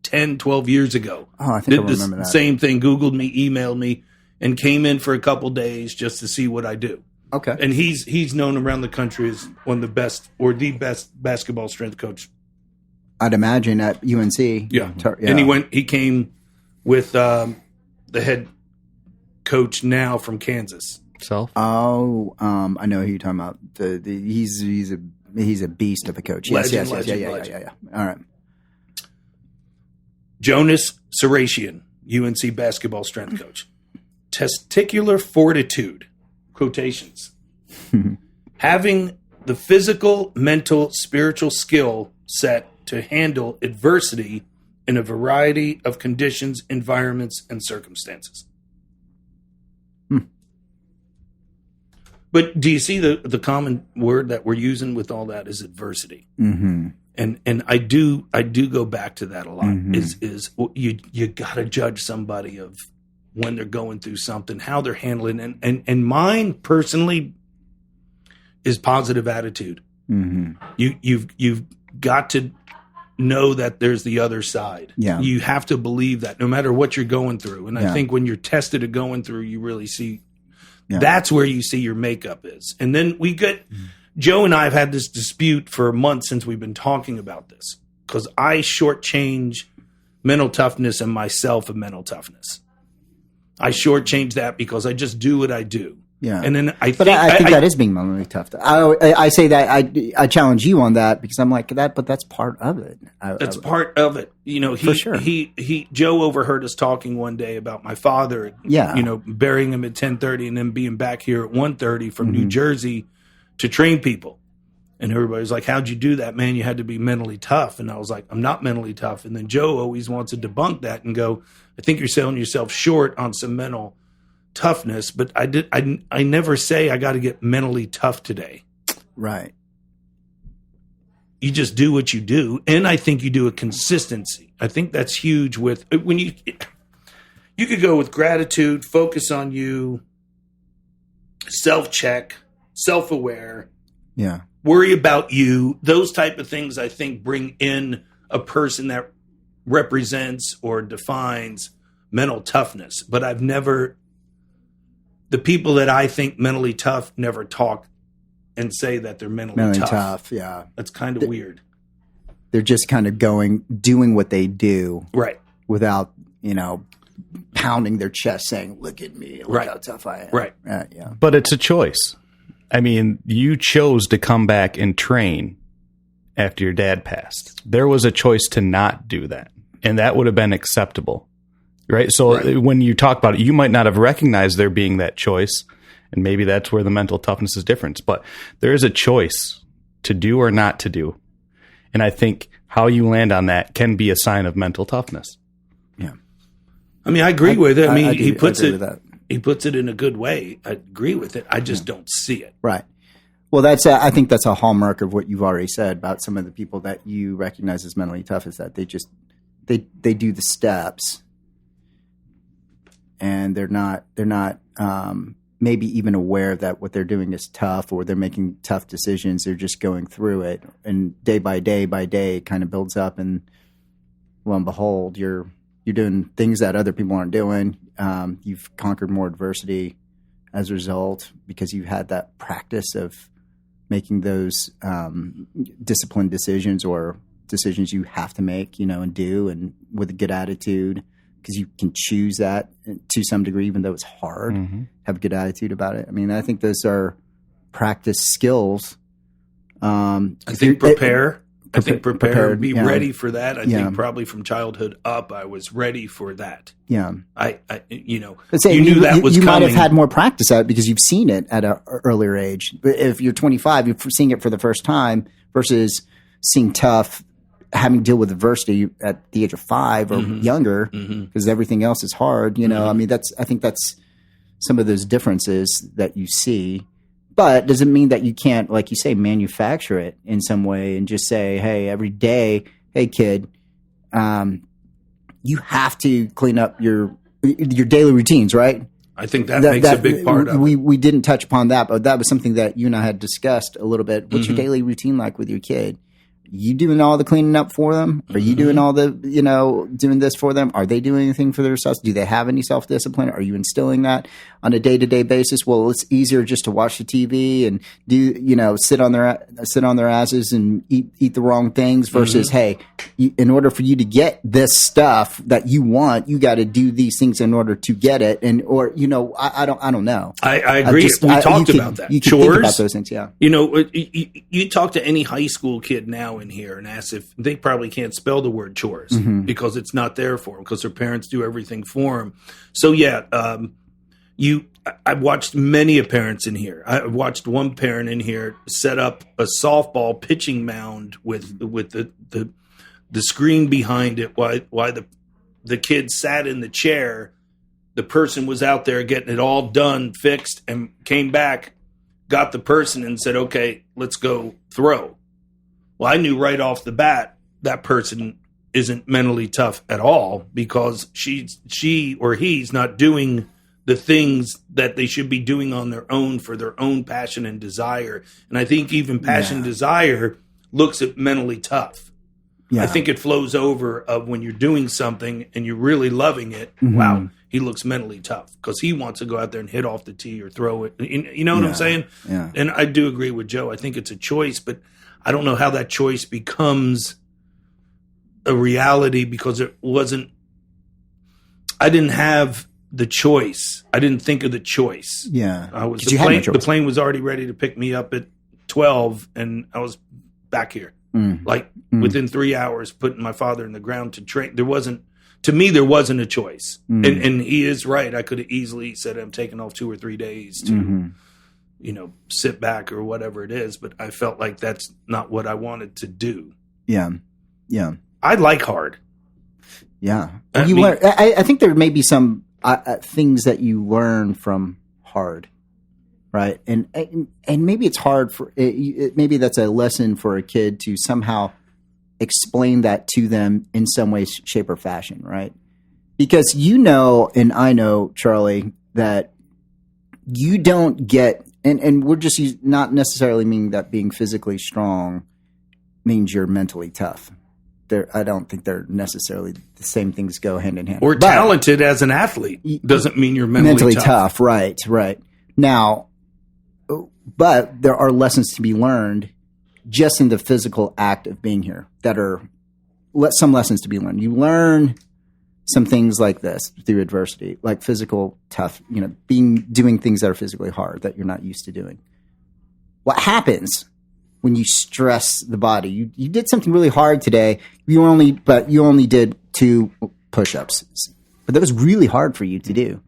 10, 12 years ago. Oh, I think I remember that. Same thing. Googled me, emailed me, and came in for a couple days just to see what I do. Okay. And he's known around the country as one of the best or the best basketball strength coach. I'd imagine at UNC. Yeah. And he came with the head coach now from Kansas. Self? Oh, I know who you're talking about. He's a beast of a coach. Yes. Yeah. All right. Jonas Saratian, UNC basketball strength coach. Testicular fortitude. Quotations. Having the physical, mental, spiritual skill set to handle adversity in a variety of conditions, environments, and circumstances. But do you see the common word that we're using with all that is adversity? Mm-hmm. And I do go back to that a lot. Is you got to judge somebody of when they're going through something, how they're handling it. And mine personally is positive attitude. Mm-hmm. You've got to know that there's the other side. Yeah. You have to believe that no matter what you're going through. And I think when you're tested at going through, you really see that's where you see your makeup is. And then we get Joe and I have had this dispute for a month since we've been talking about this, because I shortchange mental toughness and myself of mental toughness. I shortchange that because I just do what I do. Yeah. And then I think that is being mentally tough. I say that I challenge you on that because I'm like that, but that's part of it. That's part of it. You know, for sure. Joe overheard us talking one day about my father. Yeah. You know, burying him at 10:30 and then being back here at 1:30 from New Jersey to train people. And everybody's like, "How'd you do that, man? You had to be mentally tough." And I was like, "I'm not mentally tough." And then Joe always wants to debunk that and go, "I think you're selling yourself short on some mental toughness." But I never say I got to get mentally tough today. Right. You just do what you do, and I think you do a consistency. I think that's huge. With when you could go with gratitude, focus on you, self-check, self-aware, worry about you. Those type of things, I think, bring in a person that represents or defines mental toughness. But I've never. The people that I think mentally tough never talk and say that they're mentally tough. Yeah. That's kind of weird. They're just kind of doing what they do. Right. Without, pounding their chest saying, "Look at me. Look how tough I am." Right. Yeah. But it's a choice. I mean, you chose to come back and train after your dad passed. There was a choice to not do that, and that would have been acceptable. Right. So when you talk about it, you might not have recognized there being that choice. And maybe that's where the mental toughness is different. But there is a choice to do or not to do. And I think how you land on that can be a sign of mental toughness. Yeah. I mean, I agree with it. I mean, he puts it in a good way. I agree with it. I just don't see it. Right. Well, I think that's a hallmark of what you've already said about some of the people that you recognize as mentally tough, is that they do the steps. And they're not maybe even aware that what they're doing is tough, or they're making tough decisions. They're just going through it, and day by day it kind of builds up. And lo and behold, you're doing things that other people aren't doing. You've conquered more adversity as a result because you've had that practice of making those disciplined decisions, or decisions you have to make, and do, and with a good attitude. Because you can choose that to some degree, even though it's hard. Have a good attitude about it. I mean, I think those are practice skills. I think prepare. Be ready for that. I think probably from childhood up, I was ready for that. Yeah, you knew that was you coming. might have had more practice at it because you've seen it at an earlier age. But if you're 25, you're seeing it for the first time versus seeing tough. Having to deal with adversity at the age of 5 or younger, because everything else is hard. I mean, I think that's some of those differences that you see. But does it mean that you can't, like you say, manufacture it in some way and just say, "Hey, every day, hey kid, you have to clean up your daily routines," right? I think that makes a big part of it. We didn't touch upon that, but that was something that you and I had discussed a little bit. What's your daily routine like with your kid? You doing all the cleaning up for them? Are you doing all the, doing this for them? Are they doing anything for themselves? Do they have any self-discipline? Are you instilling that on a day-to-day basis? Well, it's easier just to watch the TV and sit on their asses and eat the wrong things versus, hey, in order for you to get this stuff that you want, you got to do these things in order to get it. And, I don't know. I agree. We talked about that. You can think about those things. Yeah. You talk to any high school kid now in here and ask if they probably can't spell the word chores because it's not there for them, because their parents do everything for them. So I've watched many parents in here. I watched one parent in here set up a softball pitching mound with the screen behind it while the kid sat in the chair. The person was out there getting it all done, fixed, and came back got the person and said, okay, let's go throw. Well, I knew right off the bat that person isn't mentally tough at all because she or he's not doing the things that they should be doing on their own for their own passion and desire. And I think even passion and desire looks at mentally tough. Yeah. I think it flows over of when you're doing something and you're really loving it. Mm-hmm. Wow, he looks mentally tough because he wants to go out there and hit off the tee or throw it. You know what I'm saying? Yeah. And I do agree with Joe. I think it's a choice, but I don't know how that choice becomes a reality because it wasn't. I didn't have the choice. I didn't think of the choice. Yeah, I was the plane was already ready to pick me up at 12, and I was back here. Within 3 hours, putting my father in the ground to train. There wasn't a choice. And he is right. I could have easily said I'm taking off 2 or 3 days to, sit back or whatever it is. But I felt like that's not what I wanted to do. Yeah. Yeah. I like hard. Yeah. I think there may be some things that you learn from hard. Right. And maybe it's hard maybe that's a lesson for a kid to somehow explain that to them in some way, shape or fashion. Right. Because and I know, Charlie, that you don't get, and we're just not necessarily meaning that being physically strong means you're mentally tough. I don't think they're necessarily the same things go hand in hand. Or talented as an athlete doesn't mean you're mentally tough. Right. Now, but there are lessons to be learned just in the physical act of being here that are some lessons to be learned. You learn some things like this through adversity, like physical tough, doing things that are physically hard that you're not used to doing. What happens when you stress the body? You did something really hard today. You only did 2 push-ups, but that was really hard for you to do.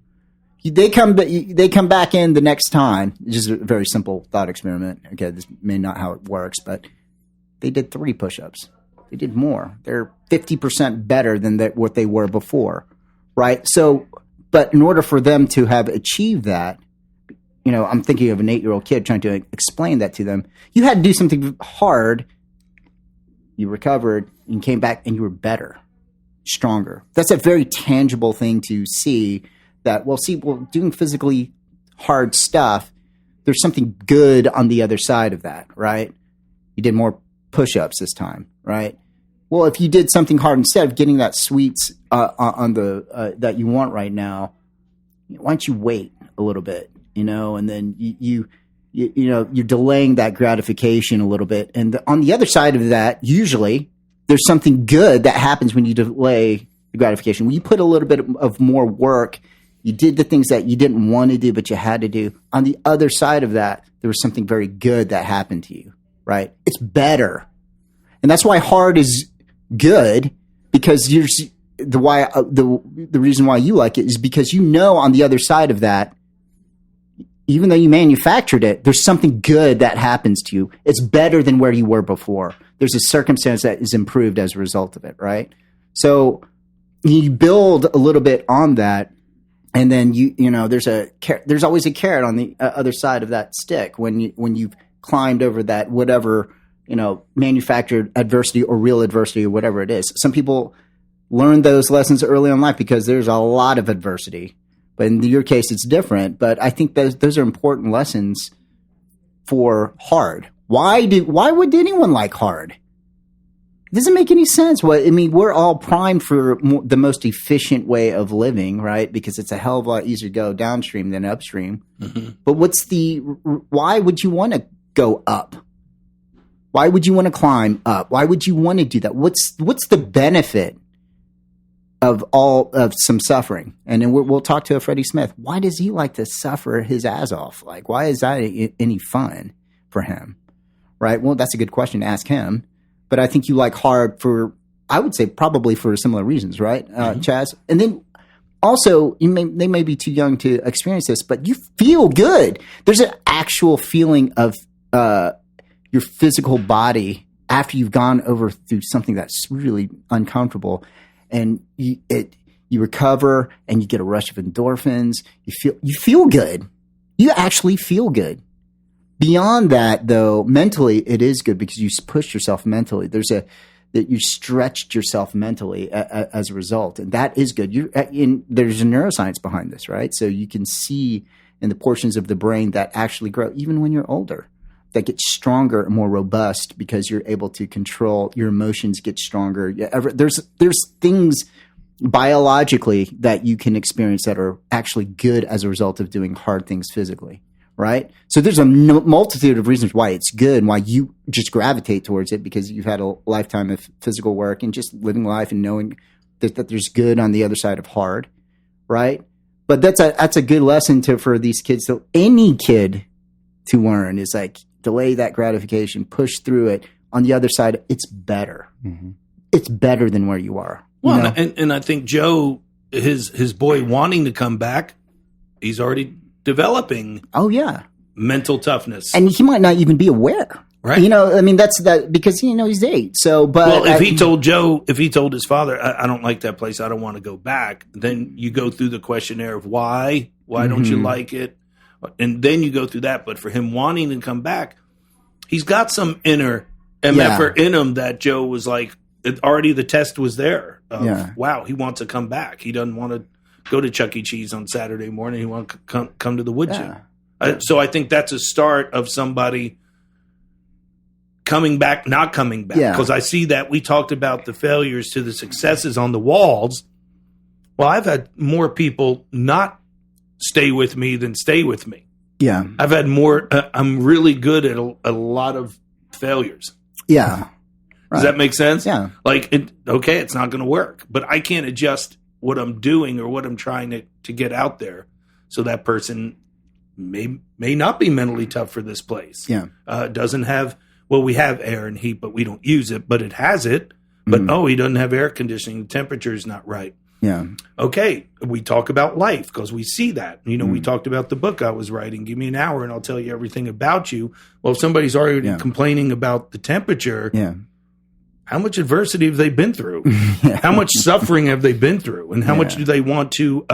They come back in the next time. It's just a very simple thought experiment. Okay, this may not how it works, but they did 3 push-ups. They did more. They're 50% better than what they were before, right? So, but in order for them to have achieved that, I'm thinking of an 8-year-old kid trying to explain that to them. You had to do something hard. You recovered and came back, and you were better, stronger. That's a very tangible thing to see. Doing physically hard stuff, there's something good on the other side of that, right? You did more push-ups this time, right? Well, if you did something hard instead of getting that sweets on the that you want right now, why don't you wait a little bit, and then you're delaying that gratification a little bit. And on the other side of that, usually there's something good that happens when you delay the gratification. When you put a little bit of more work. You did the things that you didn't want to do, but you had to do. On the other side of that, there was something very good that happened to you, right? It's better. And that's why hard is good, because the reason why you like it is because on the other side of that, even though you manufactured it, there's something good that happens to you. It's better than where you were before. There's a circumstance that is improved as a result of it, right? So you build a little bit on that. And then there's always a carrot on the other side of that stick when you've climbed over that whatever manufactured adversity or real adversity or whatever it is. Some people learn those lessons early in life because there's a lot of adversity, but in your case it's different. But I think those are important lessons for hard. Why would anyone like hard? It doesn't make any sense. We're all primed for the most efficient way of living, right? Because it's a hell of a lot easier to go downstream than upstream. Mm-hmm. But why would you want to go up? Why would you want to climb up? Why would you want to do that? What's the benefit of some suffering? And then we'll talk to Freddie Smith. Why does he like to suffer his ass off? Like, why is that any fun for him? Right? Well, that's a good question to ask him. But I think you like hard I would say probably for similar reasons, right, Chaz? And then also, they may be too young to experience this, but you feel good. There's an actual feeling of your physical body after you've gone through something that's really uncomfortable, and you recover and you get a rush of endorphins. You feel good. You actually feel good. Beyond that, though, mentally, it is good because you push yourself mentally. That you stretched yourself mentally as a result, and that is good. There's a neuroscience behind this, right? So you can see in the portions of the brain that actually grow, even when you're older, that get stronger and more robust because you're able to control your emotions. Get stronger. There's things biologically that you can experience that are actually good as a result of doing hard things physically. Right? So there's a multitude of reasons why it's good and why you just gravitate towards it because you've had a lifetime of physical work and just living life and knowing that there's good on the other side of hard, right? But that's a good lesson for these kids. So any kid to learn is like delay that gratification, push through it. On the other side, it's better. Mm-hmm. It's better than where you are. Well, and I think Joe, his boy wanting to come back, he's already developing mental toughness, and he might not even be aware, right? I mean, that's that because he's 8. So, but if he told his father, I don't like that place, I don't want to go back, then you go through the questionnaire of why don't you like it, and then you go through that. But for him wanting to come back, he's got some inner MFer in him that Joe was like, already the test was there. Wow, he wants to come back. He doesn't want to go to Chuck E. Cheese on Saturday morning. He wants to come to the wood chip. So I think that's a start of somebody coming back, not coming back. Because I see that we talked about the failures to the successes on the walls. Well, I've had more people not stay with me than stay with me. Yeah. I've had more. I'm really good at a lot of failures. Yeah. Right. Does that make sense? Yeah. Like, it's not going to work, but I can't adjust what I'm doing or what I'm trying to get out there. So that person may not be mentally tough for this place. Yeah. Doesn't have, we have air and heat, but we don't use it, but it has it. But he doesn't have air conditioning. The temperature is not right. Yeah. Okay. We talk about life because we see that. We talked about the book I was writing. Give me an hour and I'll tell you everything about you. Well, if somebody's already complaining about the temperature, how much adversity have they been through? How much suffering have they been through? And how much do they want to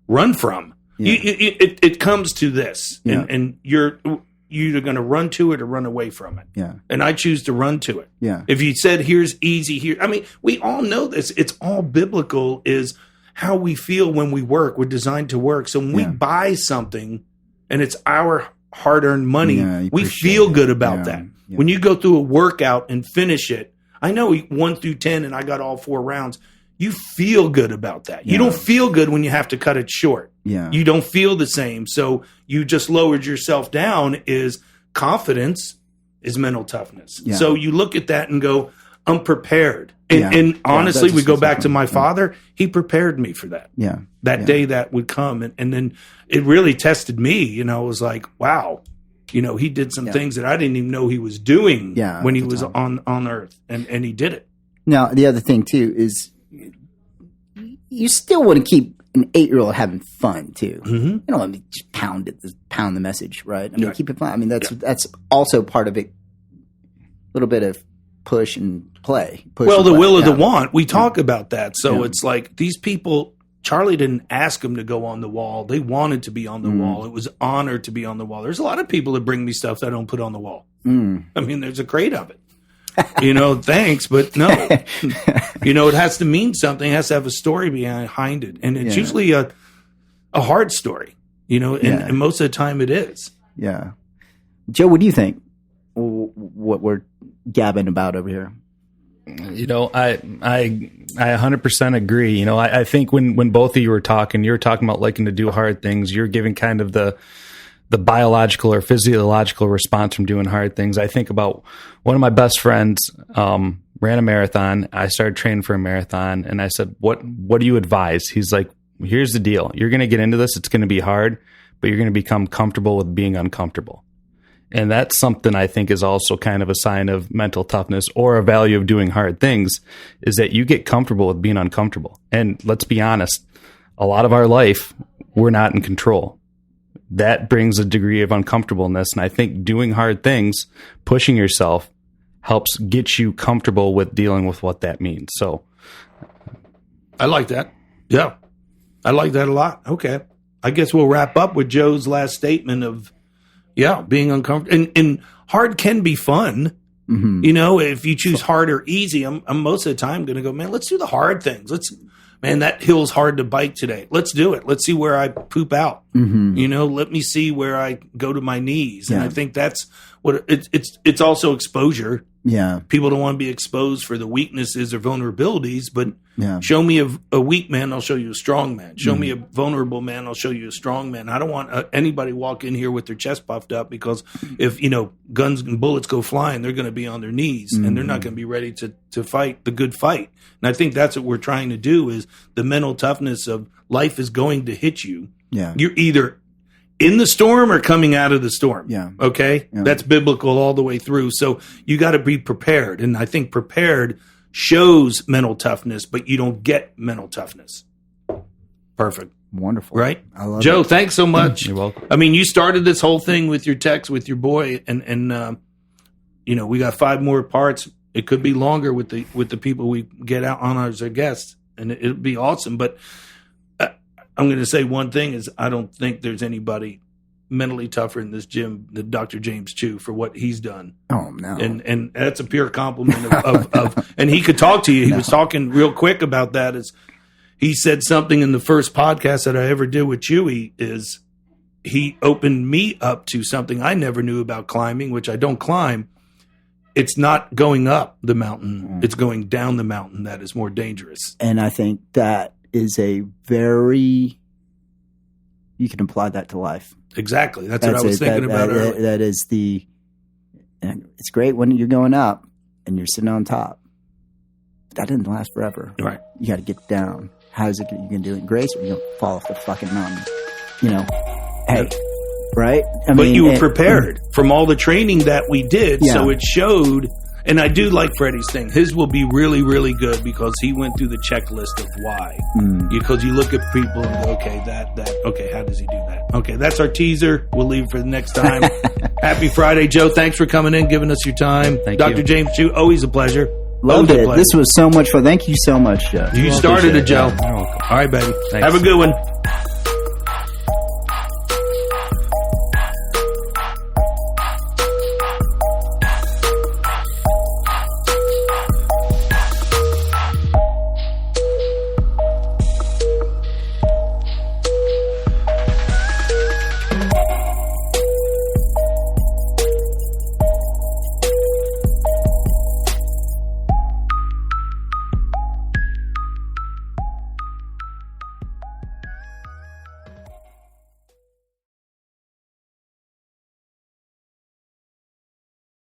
run from? It comes to this. And you're either going to run to it or run away from it. Yeah. And I choose to run to it. Yeah. If you said, here's easy here. I mean, we all know this. It's all biblical is how we feel when we work. We're designed to work. So when we buy something and it's our hard-earned money, we feel good about that. Yeah. When you go through a workout and finish it, I know 1 through 10 and I got all 4 rounds. You feel good about that. You don't feel good when you have to cut it short. Yeah. You don't feel the same. So you just lowered yourself down. Is confidence is mental toughness. Yeah. So you look at that and go, I'm prepared. And honestly, we go back to my father. He prepared me for that. Yeah. That day that would come. And then it really tested me. It was like, wow. He did some things that I didn't even know he was doing when he was on Earth, and he did it. Now, the other thing, too, is you still want to keep an 8-year-old having fun, too. Mm-hmm. You don't want to just pound the message, right? I mean, keep it fun. I mean, that's also part of it, a little bit of push and play. The will of the want, we talk about that. So it's like these people... Charlie didn't ask them to go on the wall. They wanted to be on the wall. It was honored to be on the wall. There's a lot of people that bring me stuff that I don't put on the wall. I mean, there's a crate of it. Thanks, but no. It has to mean something. It has to have a story behind it. And it's usually a hard story, and most of the time it is. Yeah. Joe, what do you think? What we're gabbing about over here? I 100% agree. I think when both of you were talking about liking to do hard things. You're giving kind of the biological or physiological response from doing hard things. I think about one of my best friends ran a marathon. I started training for a marathon, and I said, "What do you advise?" He's like, "Here's the deal. You're going to get into this. It's going to be hard, but you're going to become comfortable with being uncomfortable." And that's something I think is also kind of a sign of mental toughness or a value of doing hard things, is that you get comfortable with being uncomfortable. And let's be honest, a lot of our life, we're not in control. That brings a degree of uncomfortableness. And I think doing hard things, pushing yourself, helps get you comfortable with dealing with what that means. So I like that. Yeah. I like that a lot. Okay. I guess we'll wrap up with Joe's last statement of Yeah, being uncomfortable. And hard can be fun. Mm-hmm. You know, if you choose hard or easy, I'm most of the time going to go, man, let's do the hard things. Man, that hill's hard to bike today. Let's do it. Let's see where I poop out. Mm-hmm. You know, let me see where I go to my knees. And I think that's what it's also exposure. Yeah. People don't want to be exposed for the weaknesses or vulnerabilities, but show me a weak man, I'll show you a strong man. Show me a vulnerable man, I'll show you a strong man. I don't want anybody walk in here with their chest puffed up, because if, guns and bullets go flying, they're going to be on their knees and they're not going to be ready to fight the good fight. And I think that's what we're trying to do, is the mental toughness of life is going to hit you. Yeah. You're either in the storm or coming out of the storm. Yeah. Okay. Yeah. That's biblical all the way through. So you got to be prepared. And I think prepared shows mental toughness, but you don't get mental toughness. Perfect. Wonderful. Right? I love Joe, it. thanks so much. You're welcome. I mean, you started this whole thing with your text with your boy, and we got 5 more parts. It could be longer with the people we get out on as our guests, and it'll be awesome. But I'm going to say one thing is, I don't think there's anybody mentally tougher in this gym than Dr. James Choo for what he's done. Oh, no. And that's a pure compliment of and he could talk to you. He was talking real quick about that. He said something in the first podcast that I ever did with Chewy, is he opened me up to something I never knew about climbing, which I don't climb. It's not going up the mountain. It's going down the mountain that is more dangerous. And I think that is you can apply that to life. Exactly. That's what I was thinking about earlier. That is it's great when you're going up and you're sitting on top. But that didn't last forever. Right. You got to get down. How is it you can do it in grace, or you're going to fall off the fucking mountain? Hey, right? But you were prepared from all the training that we did, so it showed. And I do like Freddie's thing. His will be really, really good because he went through the checklist of why. Because you look at people and go, okay, okay, how does he do that? Okay, that's our teaser. We'll leave it for the next time. Happy Friday, Joe. Thanks for coming in, giving us your time. Thank Dr. you. James Choo, always a pleasure. Loved it. This was so much fun. Thank you so much, Joe. You started it, Joe. You're welcome. All right, baby. Thanks. Have a good one.